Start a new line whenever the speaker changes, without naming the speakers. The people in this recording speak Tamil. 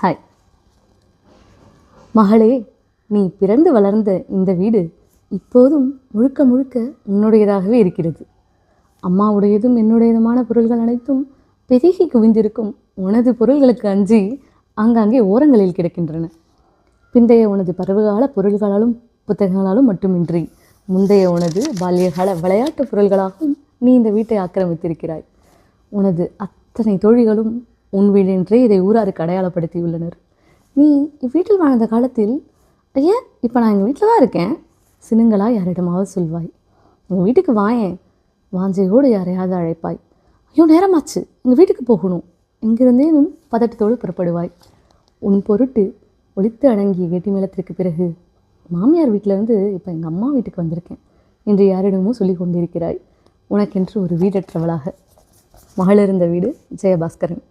ஹாய் மகளே, நீ பிறந்து வளர்ந்த இந்த வீடு இப்போதும் முழுக்க முழுக்க உன்னுடையதாகவே இருக்கிறது. அம்மாவுடையதும் என்னுடையதுமான பொருள்கள் அனைத்தும் பெருகி குவிந்திருக்கும் உனது பொருள்களுக்கு அஞ்சி ஆங்காங்கே ஓரங்களில் கிடக்கின்றன. பிந்தைய உனது பருவகால பொருள்களாலும் புத்தகங்களாலும் மட்டுமின்றி முந்தைய உனது பால்யகால விளையாட்டு பொருள்களாகவும் நீ இந்த வீட்டை ஆக்கிரமித்திருக்கிறாய். உனது அத்தனை தோழிகளும் உன் வீடென்றே இதை ஊராருக்கு அடையாளப்படுத்தியுள்ளனர். நீ இவ்வீட்டில் வாழ்ந்த காலத்தில், ஐயா இப்போ நான் எங்கள் வீட்டில் தான் இருக்கேன், சினுங்களா யாரிடமாவது சொல்வாய். எங்கள் வீட்டுக்கு வாயேன், வாஞ்சையோடு யாரையாவது அழைப்பாய். ஐயோ நேரமாச்சு, எங்கள் வீட்டுக்கு போகணும் எங்கிருந்தேனும் பதட்டத்தோடு புறப்படுவாய். உன் பொருட்டு ஒளித்து அடங்கிய கெட்டி மேளத்திற்கு பிறகு மாமியார் வீட்டிலேருந்து இப்போ எங்கள் அம்மா வீட்டுக்கு வந்திருக்கேன் என்று யாரிடமோ சொல்லி கொண்டிருக்கிறாய். உனக்கென்று ஒரு வீடற்றவளாக. மகளிருந்த வீடு, ஜெயபாஸ்கரன்.